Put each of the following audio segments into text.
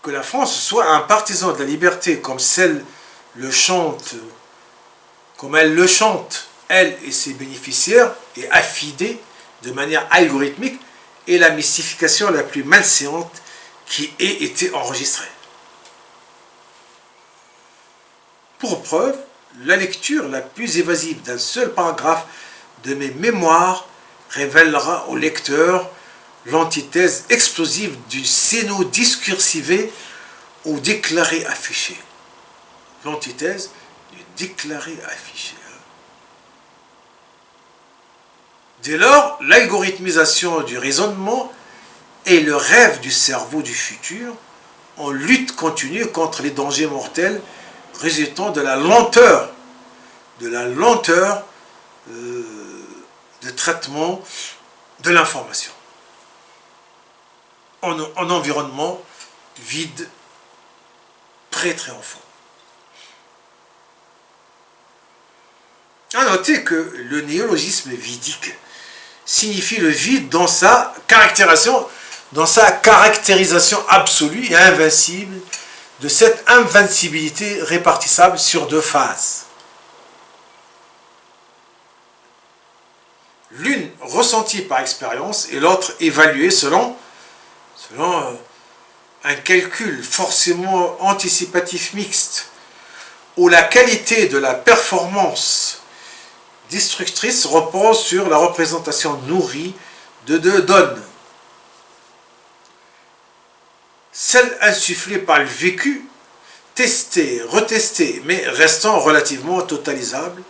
que la France soit un partisan de la liberté comme elle le chante, elle et ses bénéficiaires, et affidée de manière algorithmique, est la mystification la plus malséante qui ait été enregistrée. Pour preuve, la lecture la plus évasive d'un seul paragraphe de mes mémoires révélera au lecteur l'antithèse explosive du séno discursivé au déclaré affiché. L'antithèse du déclaré affiché. Dès lors, l'algorithmisation du raisonnement est le rêve du cerveau du futur en lutte continue contre les dangers mortels résultant de la lenteur de traitement de l'information en environnement vide, pré-triomphant. À noter que le néologisme vidique signifie le vide dans sa caractérisation absolue et invincible de cette invincibilité répartissable sur deux phases. L'une ressentie par expérience et l'autre évaluée selon un calcul forcément anticipatif mixte, où la qualité de la performance destructrice repose sur la représentation nourrie de deux donnes. Celle insufflée par le vécu, testée, retestée, mais restant relativement totalisable,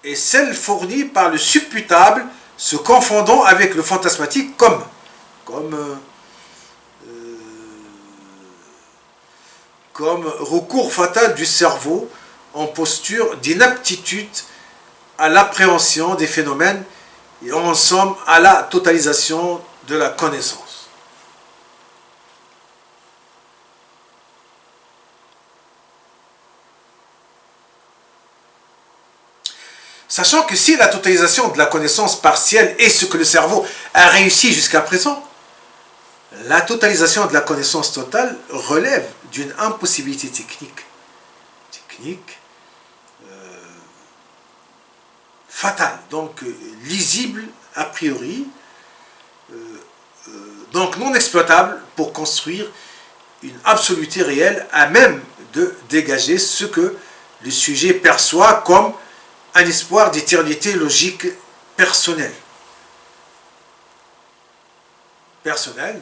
et celle fournie par le supputable, se confondant avec le fantasmatique comme recours fatal du cerveau en posture d'inaptitude à l'appréhension des phénomènes et en somme à la totalisation de la connaissance. Sachant que si la totalisation de la connaissance partielle est ce que le cerveau a réussi jusqu'à présent, la totalisation de la connaissance totale relève d'une impossibilité technique fatale, donc lisible a priori, donc non exploitable pour construire une absoluté réelle à même de dégager ce que le sujet perçoit comme un espoir d'éternité logique personnelle,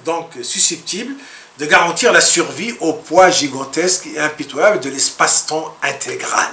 donc susceptible de garantir la survie au poids gigantesque et impitoyable de l'espace-temps intégral.